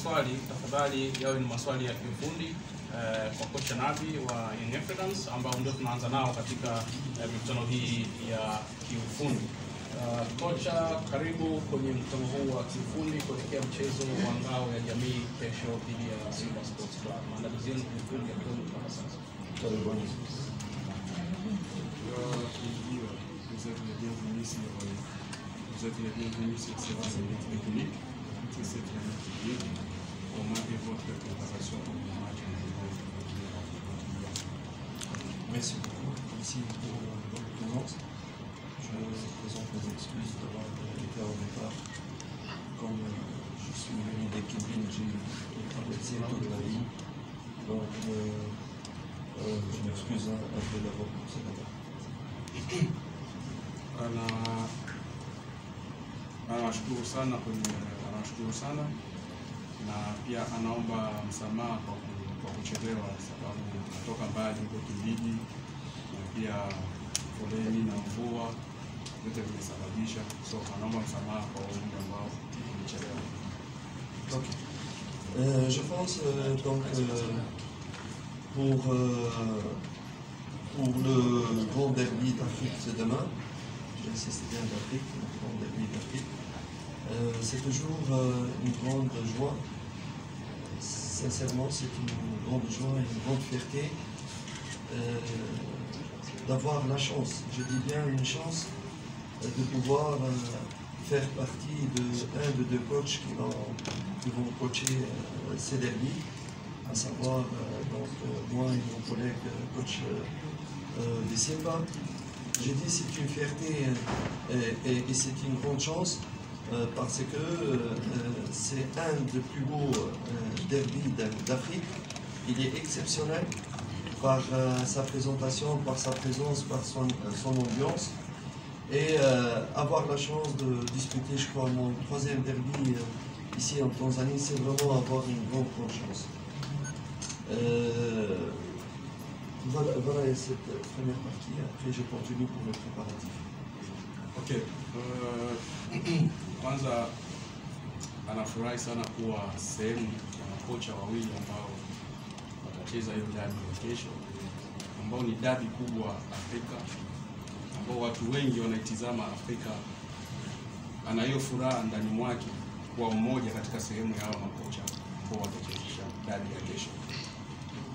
maswali tafadhali yawe ni maswali ya kiufundi kwa kocha Nabi wa Young Africans ambao ndio tunaanza nao katika mikutano hii ya kiufundi. Kocha, karibu kwenye mkutano huu wa kiufundi kuelekea mchezo wa ngao ya jamii kesho dhidi ya Simba Sports Club. Maandalizi yenu kiufundi ya kidogo mpaka sasa. Vous êtes les bienvenus sur ces renseignements techniques. C'est très bien. Comment est votre préparation pour le match? Merci beaucoup. Merci pour votre présence. Je présente mes excuses d'avoir été en retard. Comme je suis venu d'équipe, j'ai traversé toute la vie. Donc, je m'excuse un peu d'avoir poussé là-bas. Anashukuru sana na pia anaomba msamaha kwa kuchelewa, sababu kutoka mbali huko Kibiji na pia foleni na mvua yote vimesababisha, so anaomba msamaha kwa wale ambao wamechelewa. Okay. Je pense donc pour le grand derby d'Afrique, c'est demain. J'insiste bien d'Afrique, le grand derby d'Afrique. C'est toujours une grande joie. Sincèrement, c'est une grande joie et une grande fierté d'avoir la chance, je dis bien une chance, de pouvoir faire partie d'un de deux coachs qui vont coacher ces derbys, à savoir donc, moi et mon collègue coach de Simba. J'ai dit c'est une fierté et c'est une grande chance parce que c'est un des plus beaux derbys d'Afrique. Il est exceptionnel par sa présentation, par sa présence, par son ambiance. Et avoir la chance de disputer, je crois, mon troisième derby ici en Tanzanie, c'est vraiment avoir une grande chance. Voilà cette première partie, après je continue pour le préparatif. Ok. Kwanza anafurahi sana kuwa sehemu ya makocha wawili ambao watacheza hiyo dabi ya kesho, ambao ni dabi kubwa Afrika, ambao watu wengi wanaitizama Afrika. Ana hiyo furaha ndani mwake kuwa mmoja katika sehemu ya hao makocha ambao watacheza dabi ya kesho.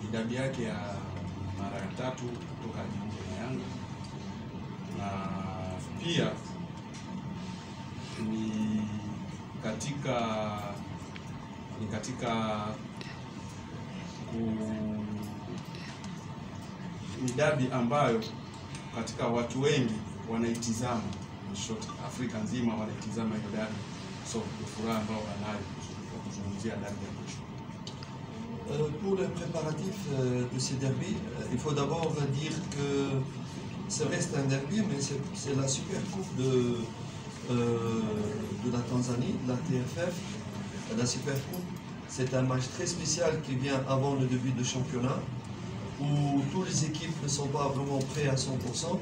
Ni dabi yake ya mara ya 3 kutoka jiunge na Yanga, na pia ni dabi ambayo katika watu wengi wanaitizama, Afrika nzima wanaitizama hiyo dabi, so furaha ambao wanayo kuzungumzia dabi ya kesho. Pour les préparatifs de ces derbys, il faut d'abord dire que ça reste un derby, mais c'est la super coupe de la Tanzanie, de la TFF, la super coupe. C'est un match très spécial qui vient avant le début du championnat, où toutes les équipes ne sont pas vraiment prêtes à 100%.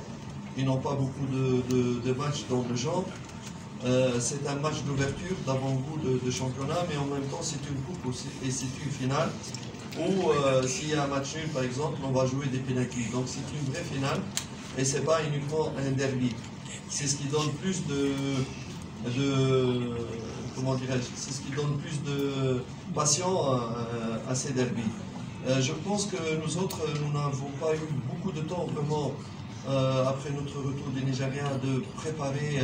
Ils n'ont pas beaucoup de matchs dans le genre. C'est un match d'ouverture, d'avant-goût de championnat, mais en même temps c'est une coupe aussi, et c'est une finale où s'il y a un match nul par exemple, on va jouer des pénaltys. Donc c'est une vraie finale et c'est pas uniquement un derby. C'est ce qui donne plus comment dirais-je, c'est ce qui donne plus de passion à ces derbys. Je pense que nous autres, nous n'avons pas eu beaucoup de temps vraiment après notre retour du Nigeria de préparer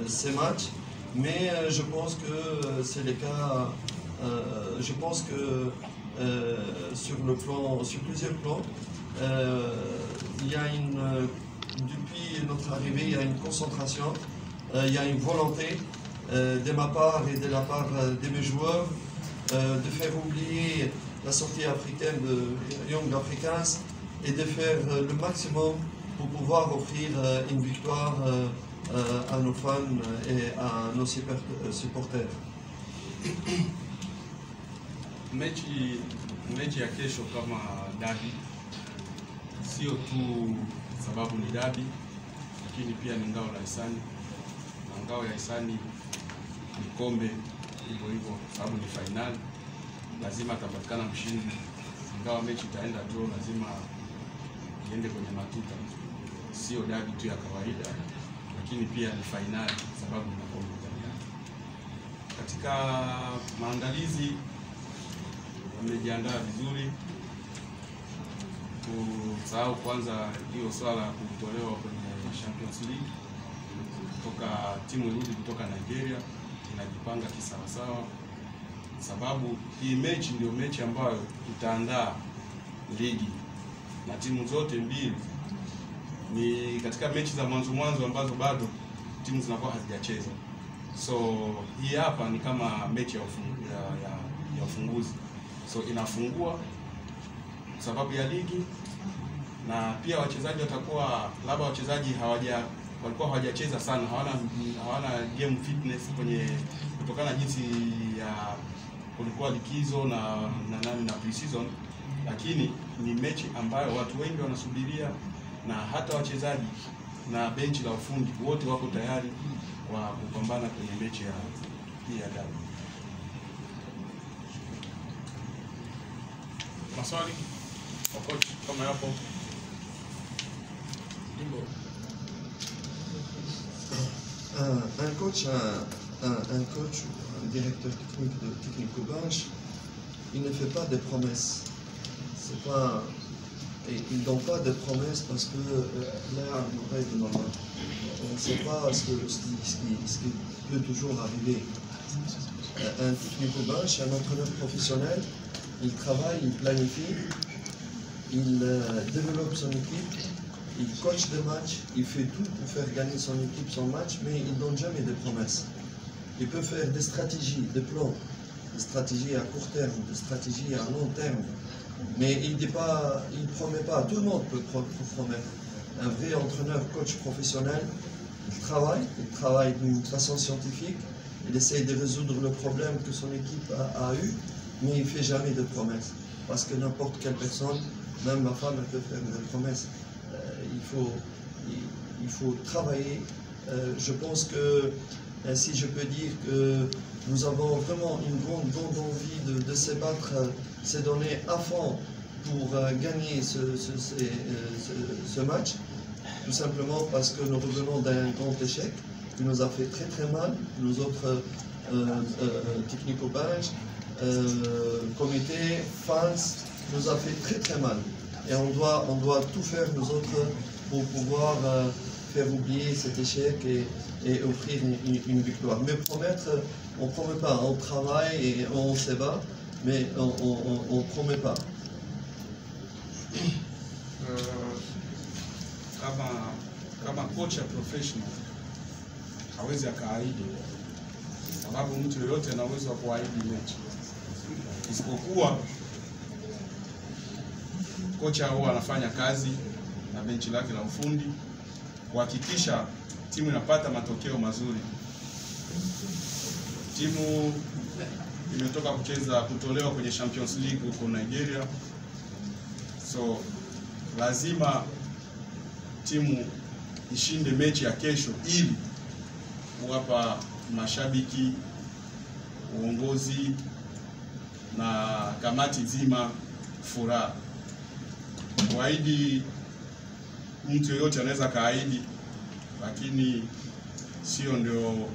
ces matchs, mais je pense que c'est le cas. Je pense que sur plusieurs plans, il y a depuis notre arrivée, il y a une concentration, il y a une volonté de ma part et de la part de mes joueurs de faire oublier la sortie africaine de Young Africans et de faire le maximum pour pouvoir offrir une victoire à nos fans et à nos supporters. Mechi ya kesho kama dabi sio tu sababu ni dabi, lakini pia ni ngao la hisani, na ngao ya hisani ni kombe hivyo hivyo, sababu ni fainali, lazima atapatikana mshindi. Ingawa mechi itaenda draw, lazima iende kwenye matuta. Sio dabi tu ya kawaida, lakini pia ni fainali sababu ni kombe la dunia. Katika maandalizi wamejiandaa vizuri. Kusahau kwanza hiyo swala ya kutolewa kwenye Champions League, kutoka timu irudi kutoka Nigeria, inajipanga kisawasawa, sababu hii mechi ndio mechi ambayo itaandaa ligi, na timu zote mbili ni katika mechi za mwanzo ambazo bado timu zinakuwa hazijacheza. So hii hapa ni kama mechi ya ufunguzi, so inafungua sababu ya ligi, na pia wachezaji watakuwa labda wachezaji walikuwa hawajacheza sana, hawana game fitness kutokana na jinsi ya kulikuwa likizo na pre-season, lakini ni mechi ambayo watu wengi wanasubiria, na hata wachezaji na benchi la ufundi wote wako tayari kwa kupambana kwenye mechi ya dabi. Maswali kwa coach kama yapo? Un coach, un directeur technique de Technico-Bench, il ne fait pas de promesses. Il ne donne pas de promesses parce que là, on règle normal. On ne sait pas ce qui peut toujours arriver. Un Technico-Bench, un entraîneur professionnel, il travaille, il planifie, il développe son équipe, il coach des matchs, il fait tout pour faire gagner son équipe, son match, mais il ne donne jamais de promesses. Il peut faire des stratégies, des plans, des stratégies à court terme, des stratégies à long terme, mais il ne promet pas. Tout le monde peut promettre. Un vrai entraîneur, coach professionnel, il travaille d'une façon scientifique, il essaye de résoudre le problème que son équipe a eu, mais il ne fait jamais de promesses. Parce que n'importe quelle personne, même ma femme, elle peut faire des promesses. Il faut travailler. Je pense que, si je peux dire que nous avons vraiment une grande envie de se battre, se donner à fond pour gagner ce match, tout simplement parce que nous revenons d'un grand échec qui nous a fait très mal, nous autres Technico-Bench, comité, fans, nous a fait très mal. Et on doit tout faire, nous autres, pour pouvoir faire oublier cet échec et offrir une victoire. Mais promettre, on ne promet pas. On travaille et on se bat, mais on ne promet pas. Kama kocha professional hawezi akaahidi, sababu mtu yoyote ana uwezo wa kuahidi mechi, isipokuwa kocha huwa anafanya kazi na benchi lake la ufundi kuhakikisha timu inapata matokeo mazuri. Timu imetoka kutolewa kwenye Champions League huko Nigeria, so lazima timu ishinde mechi ya kesho ili kuwapa mashabiki, uongozi na kamati nzima furaha. Kuahidi, mtu yeyote anaweza kaahidi, lakini sio ndio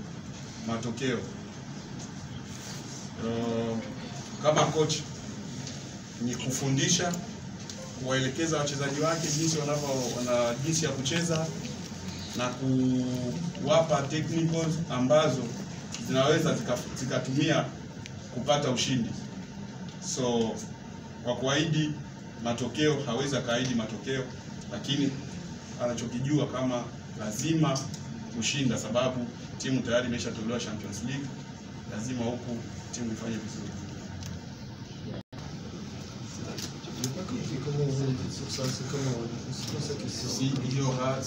matokeo. Kama coach ni kufundisha, kuwaelekeza wachezaji wake jinsi ya kucheza na kuwapa technicals ambazo zinaweza zikatumia kupata ushindi. So kwa kuahidi matokeo, hawezi kaahidi matokeo, lakini anachokijua kama lazima kushinda, sababu timu tayari imeshatolewa Champions League, lazima huku timu ifanye vizuri. Comment vous dites sur ça? C'est quoi sa question? Il y aura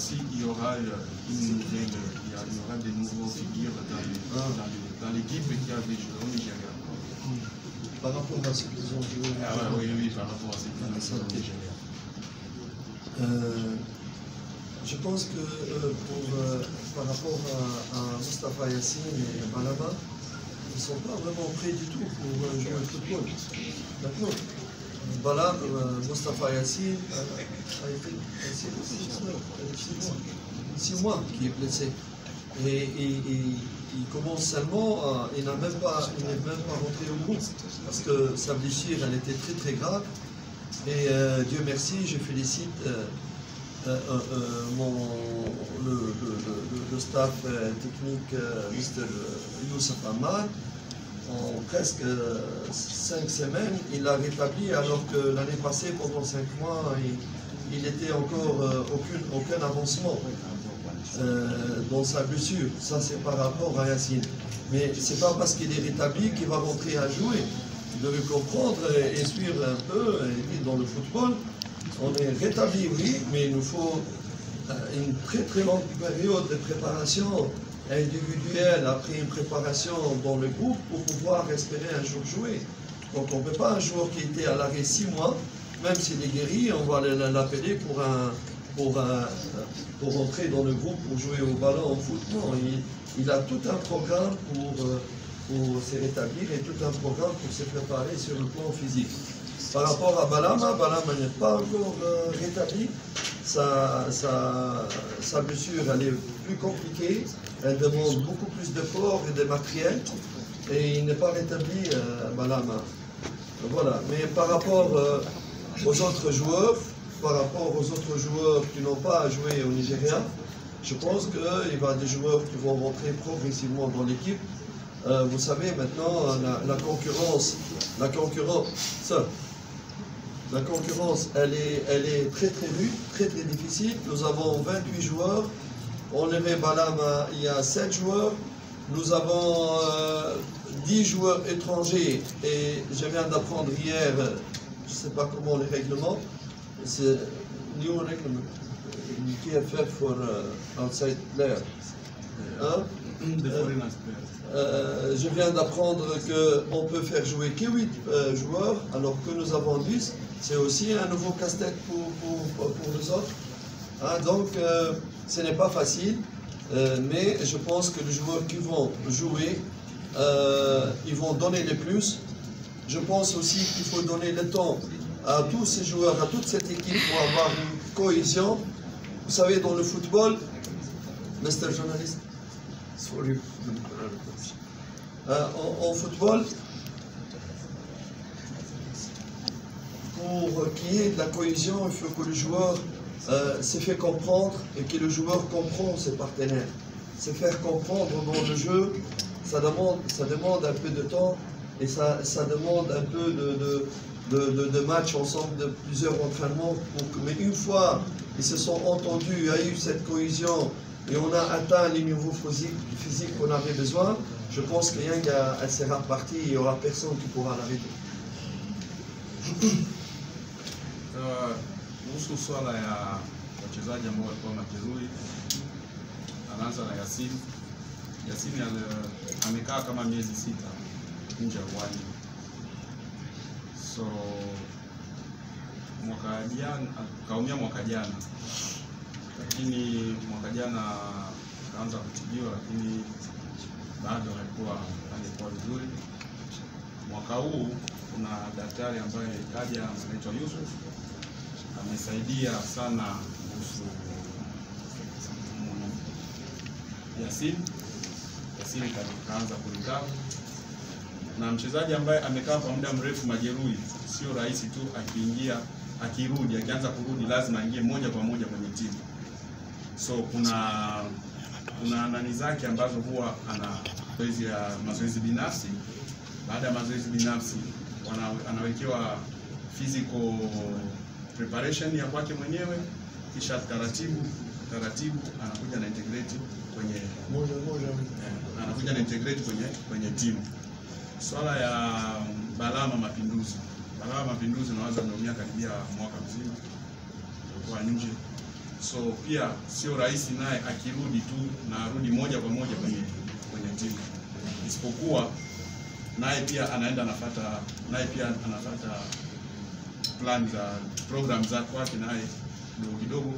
une nouvelle, il y aura des nouveaux figures dans l'équipe qui avait joué au Nigeria. Par rapport à ce qu'ils ont joué. Oui, par rapport à ce qu'ils ont joué au Nigeria. Je pense que par rapport à Moustapha Yassine et Balaba, ils sont pas vraiment prêts du tout pour jouer au football. D'accord. Balam, Mostafa Yassine a été blessé 6 mois qui est blessé. Et il commence seulement, il n'est même pas rentré au groupe parce que sa blessure elle était très très grave. Et Dieu merci, je félicite le staff technique, Mr. Youssef Ahmad. En presque 5 semaines, il l'a rétabli alors que l'année passée, pendant 5 mois, il n'était encore aucun avancement dans sa blessure. Ça, c'est par rapport à Yassine. Mais ce n'est pas parce qu'il est rétabli qu'il va rentrer à jouer. Vous devez comprendre et suivre un peu. Et dans le football, on est rétabli, oui, mais il nous faut une très très longue période de préparation individuelle après une préparation dans le groupe pour pouvoir espérer un jour jouer. Donc on ne peut pas un joueur qui était à l'arrêt 6 mois, même s'il est guéri, on va l'appeler pour rentrer dans le groupe pour jouer au ballon en foot. Non, il a tout un programme pour se rétablir et tout un programme pour se préparer sur le plan physique. Par rapport à Balama n'est pas encore rétabli. Sa blessure elle est plus compliquée, elle demande beaucoup plus d'efforts et de matériel et il n'est pas rétabli Balama. Voilà. Mais par rapport aux autres joueurs, qui n'ont pas joué au Nigeria, je pense qu'il y a des joueurs qui vont rentrer progressivement dans l'équipe. Vous savez maintenant la concurrence, elle est très très rude, très très difficile. Nous avons 28 joueurs. On avait Balama, il y a 7 joueurs. Nous avons 10 joueurs étrangers. Et je viens d'apprendre hier, je ne sais pas comment les règlements, c'est new règlement, TFF for outside players. Je viens d'apprendre qu'on peut faire jouer que 8 joueurs, alors que nous avons 10. C'est aussi un nouveau casse-tête pour les autres. Donc, ce n'est pas facile, mais je pense que les joueurs qui vont jouer, ils vont donner le plus. Je pense aussi qu'il faut donner le temps à tous ces joueurs, à toute cette équipe pour avoir une cohésion. Vous savez, dans le football, Mr. Journalist, sorry. En football, pour qu'il y ait de la cohésion, il faut que le joueur se fait comprendre et que le joueur comprend ses partenaires. Se faire comprendre dans le jeu, ça demande un peu de temps et ça demande un peu de matchs ensemble, de plusieurs entraînements. Mais une fois ils se sont entendus, il y a eu cette cohésion et on a atteint les niveaux physiques qu'on avait besoin, je pense que Yang elle sera partie, il n'y aura personne qui pourra l'arrêter. Kuhusu swala ya wachezaji ambao walikuwa majeruhi, anaanza na Yassine. Yassine amekaa kama miezi 6 nje ya uwanja. So mwaka jana kaumia mwaka jana, lakini mwaka jana kaanza kutibiwa, lakini bado alikuwa vizuri. Mwaka huu kuna daktari ambaye kaja anaitwa Yusuf, amesaidia sana kuhusu Yassine kaanza kulikava, na mchezaji ambaye amekaa kwa muda mrefu majeruhi, sio rahisi tu akianza kurudi lazima aingie moja kwa moja kwenye timu. So kuna nani zake ambazo huwa ana mazoezi binafsi. Baada ya mazoezi binafsi anawekewa physical preparation ya kwake mwenyewe, kisha taratibu anakuja na integrate kwenye timu. Swala ya Balama Mapinduzi nawaza ameumia karibia mwaka mzima kwa nje. So pia sio rahisi naye akirudi tu na arudi moja kwa moja kwenye timu. Isipokuwa naye pia anafuata plan za program za kwake, naye kidogo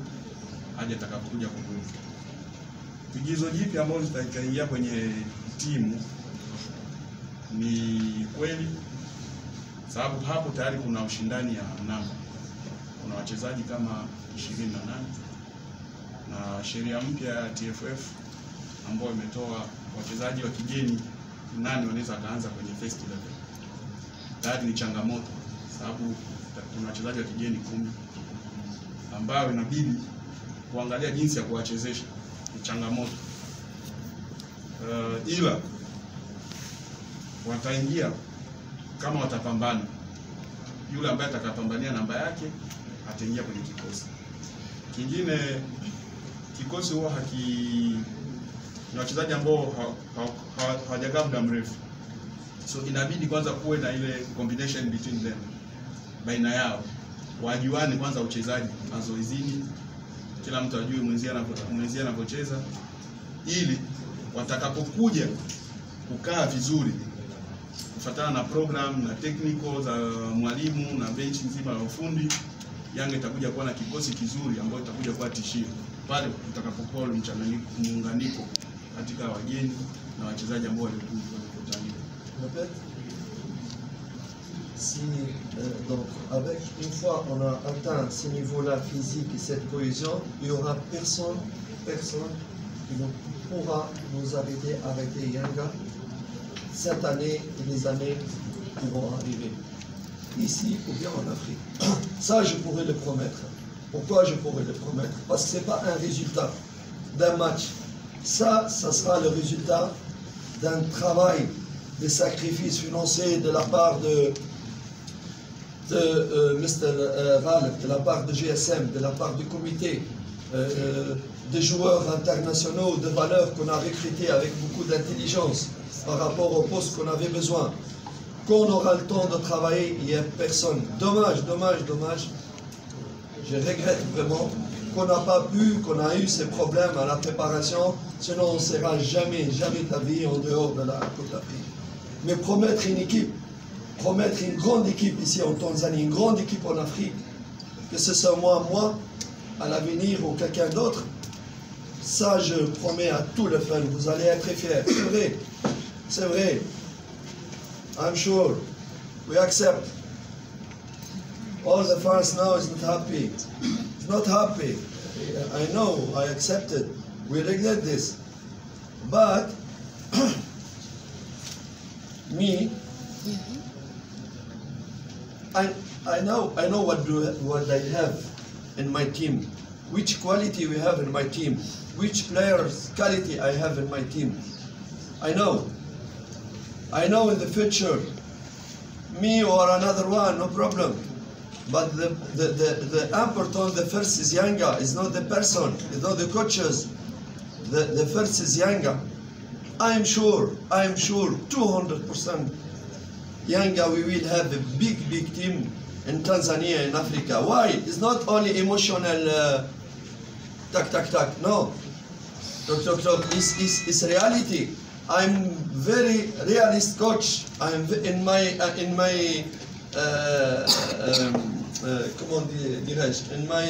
hadi atakapokuja kurudi. Pigizo jipya ambalo litaingia kwenye timu Ni kweli, sababu hapo tayari kuna ushindani ya namba. Kuna wachezaji kama 28 na sheria mpya ya TFF ambayo imetoa wachezaji wa kigeni 8 wanaweza kaanza kwenye first level. Tayari ni changamoto, sababu kuna wachezaji wa kigeni 10 ambao inabidi kuangalia jinsi ya kuwachezesha. Ni changamoto. Ila wataingia kama watapambana. Yule ambaye atakapambania namba yake ataingia kwenye kikosi. Kingine, kikosi huwa ni wachezaji ambao hawajakaa muda mrefu, so inabidi kwanza kuwe na ile combination between them, baina yao wajuane kwanza uchezaji mazoezini, kila mtu ajue mwenzie anapocheza, ili watakapokuja kukaa vizuri kufuatana na program na technical za mwalimu na benchi nzima la ufundi, Yanga itakuja kuwa na kikosi kizuri ambacho itakuja kuwa tishio pale tutakapokuwa muunganiko katika wageni na wachezaji ambao walikutana. Si, donc, avec une fois on a atteint ce niveau-là physique et cette cohésion, il n'y aura personne qui ne pourra nous arrêter avec les Yanga cette année et les années qui vont arriver, ici ou bien en Afrique. Ça, je pourrais le promettre. Pourquoi je pourrais le promettre? Parce que ce n'est pas un résultat d'un match. Ça sera le résultat d'un travail, des sacrifices financiers de la part de Mr. Ghalib, de la part de GSM, de la part du comité, des joueurs internationaux de valeur qu'on a recrutés avec beaucoup d'intelligence par rapport au poste qu'on avait besoin. Quand on aura le temps de travailler, il n'y a personne. Dommage. Je regrette vraiment qu'on n'a pas pu, qu'on a eu ces problèmes à la préparation, sinon on ne sera jamais d'avis en dehors de la Côte d'Afrique. Mais promettre une équipe, promettre une grande équipe ici en Tanzanie, une grande équipe en Afrique, que ce soit moi, à l'avenir ou quelqu'un d'autre, ça je promets à tout le fans, vous allez être fiers. C'est vrai. I'm sure. We accept. All the fans now is not happy. It's not happy. I know, I accept it. We regret this. But me, I know what I have in my team, which quality we have in my team, which players' quality I have in my team. I know in the future, me or another one, no problem. But the important, the first is Yanga. It's not the person, it's not the coaches. The first is Yanga. I'm sure, 200%. Yanga, we will have a big team in Tanzania, in Africa. Why? It's not only emotional tak. No. Talk. It's reality. I'm very realist coach. I'm in my comment dirais-je? In my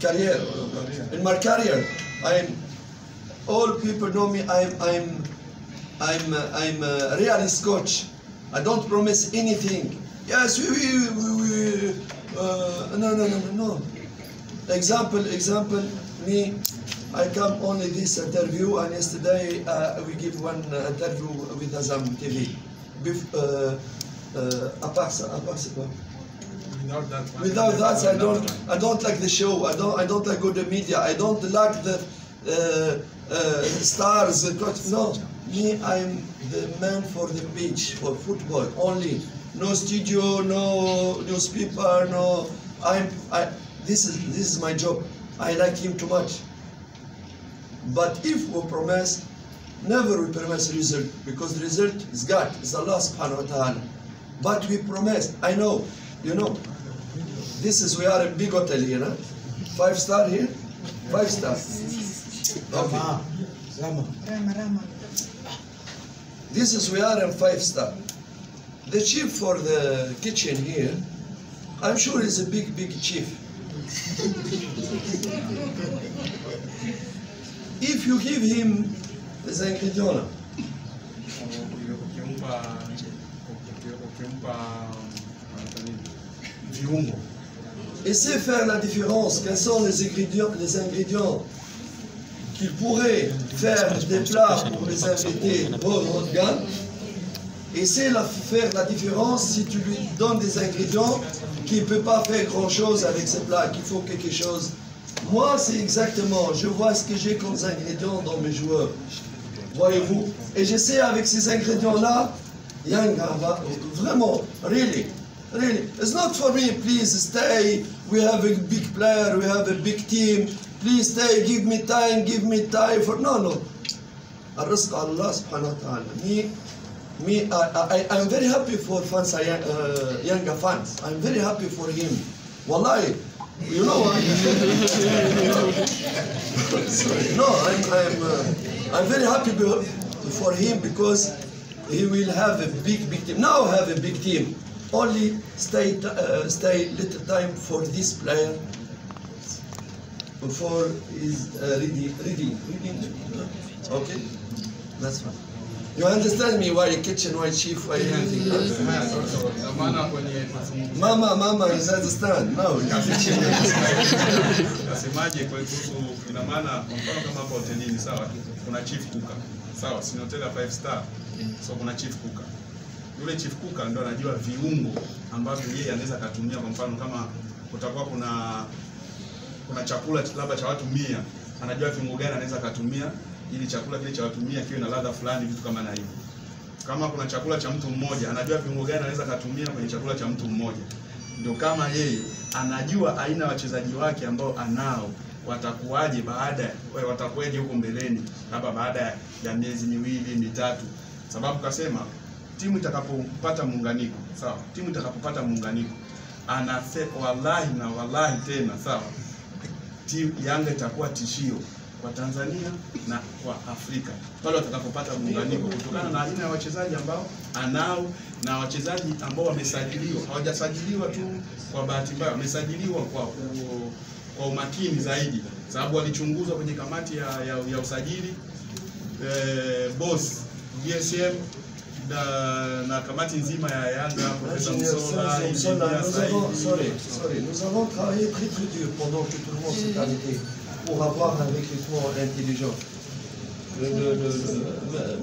career. In my career, all people know me. I'm a realist coach. I don't promise anything. Yes, no. Example. Me, I come only this interview, and yesterday we give one interview with Azam TV. Without that, I don't like the show. I don't like good media. I don't like the stars. No, me, I'm the man for the pitch, for football only. No studio, no newspaper, no. This is my job. I like him too much. But if we promise, never we promise result, because the result is God, it's Allah subhanahu wa ta'ala. But we promise, I know, this is, we are a big hotel here, huh? 5-star here? 5-star. Okay. This is, we are in 5-star. The chief for the kitchen here, I'm sure he's a big chief. If you give him the ingredient, Et c'est faire la différence. Quels sont les ingrédients qu'il pourrait faire des plats pour les invités haut de gamme. Et c'est faire la différence si tu lui donnes des ingrédients qui ne peut pas faire grand chose avec ces plats, qu'il faut quelque chose. Moi, c'est exactement, je vois ce que j'ai comme ingrédients dans mes joueurs. Voyez-vous? Et j'essaie avec ces ingrédients-là, Yanga va vraiment, really. It's not for me, please stay, we have a big player, we have a big team, please stay, give me time for, no. الرزق على الله سبحانه وتعالى. I'm very happy for fans, Yanga fans. I'm very happy for him. Wallahi, you know what? No, I'm very happy for him because he will have a big team. Now have a big team. Only stay little time for this player before he's reading. Okay, that's fine. You understand me? Why kitchen, why chief, why anything? Mama is understand. No. Nasemaje kwa kuhusu ina maana kwa mfano kama hapo hotelini sawa kuna chief cooker. Sawa, si hotel ya 5 star. So kuna chief cooker. Yule chief cooker ndo anajua viungo ambavyo yeye anaweza kutumia kwa mfano kama kutakuwa kuna chakula labda cha watu 100, anajua viungo gani anaweza kutumia ili chakula kile cha watu 100 kiwe na ladha fulani, vitu kama na hivyo. Kama kuna chakula cha mtu mmoja, anajua viungo gani anaweza kutumia kwenye chakula cha mtu mmoja. Ndio kama yeye anajua aina ya wachezaji wake ambao anao watakuwaje watakuwaje huko mbeleni, labda baada ya miezi 2-3. Sababu kasema timu itakapopata muunganiko, sawa? Timu itakapopata muunganiko, wallahi tena, sawa? Timu Yanga itakuwa tishio kwa Tanzania na kwa Afrika pale watakapopata muunganiko kutokana na aina ya wachezaji ambao anao na wachezaji ambao wamesajiliwa. Hawajasajiliwa tu kwa bahati mbaya, wamesajiliwa kwa umakini zaidi, sababu walichunguzwa kwenye kamati ya usajili boss DSM na kamati nzima ya Yanga, Profesa Msola. Nous avons travaillé très dur pendant que tout le monde s'est arrêté pour avoir un recrutement intelligent.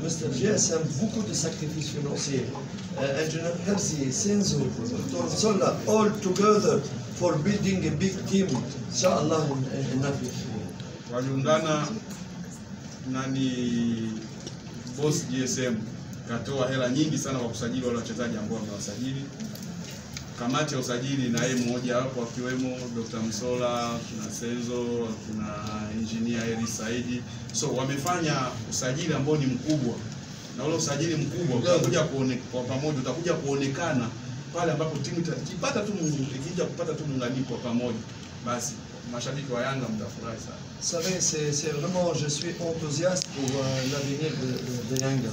Mr. GSM, beaucoup de sacrifices financiers. Engineer Herzi, Senzo, Dr. Msola, all together for building a big team. Inshallah in Africa. Waliungana nani boss GSM katoa hela nyingi sana kwa kusajili wale wachezaji ambao wamewasajili. Kamati ya usajili na yeye mmoja hapo akiwemo Dr. Msola, kuna Senzo, kuna engineer Eri Saidi. So wamefanya usajili ambao ni mkubwa. Na ule usajili mkubwa utakuja kwa pamoja, utakuja kuonekana pale ambapo timu ikipata tu muunganiko pamoja. Basi mashabiki wa Yanga mtafurahi sana. Vous savez, c'est vraiment, je suis enthousiaste pour l'avenir de Yanga.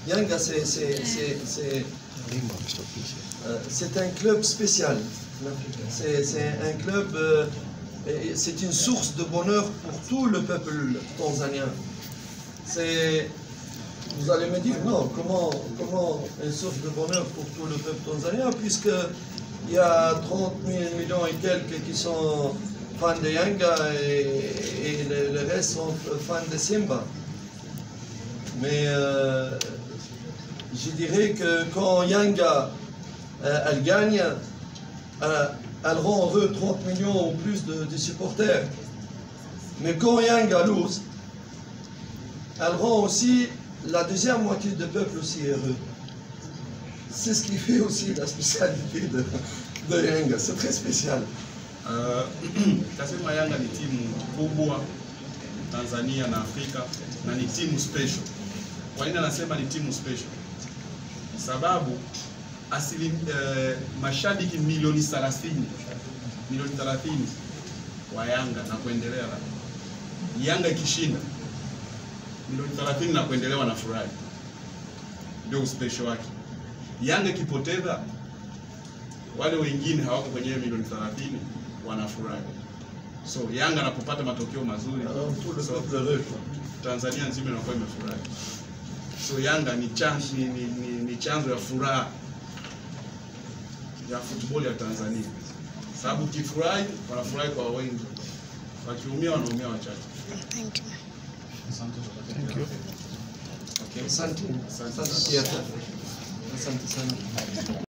Yanga, c'est un club spécial. C'est un club, c'est une source de bonheur pour tout le peuple tanzanien. Vous allez me dire, non, comment une source de bonheur pour tout le peuple tanzanien, puisqu'il y a 30 millions et quelques qui sont fans de Yanga et le reste sont fans de Simba. Mais je dirais que quand Yanga elle gagne, elle rend heureux 30 millions ou plus de supporters. Mais quand Yanga lose, elle rend aussi la deuxième moitié du peuple aussi heureux. C'est ce qui fait aussi la spécialité de Yanga. C'est très spécial. Tasema Yanga ni timu kubwa Tanzania na Afrika na ni timu special. Kwa nini nasema ni timu special? Sababu mashabiki milioni 30 wa Yanga na kuendelea. Yanga ikishinda milioni 30 na kuendelea wanafurahi. Ndio special wake. Yanga ikipoteza wale wengine hawako kwenye milioni 30 wanafurahi. So Yanga anapopata matokeo mazuri, Tanzania nzima inakuwa imefurahi. So Yanga ni chanzo ya furaha ya football ya Tanzania. Sababu kifurahi wanafurahi kwa wengi, wakiumia wanaumia wachache. Thank you. Asante. Asante sana.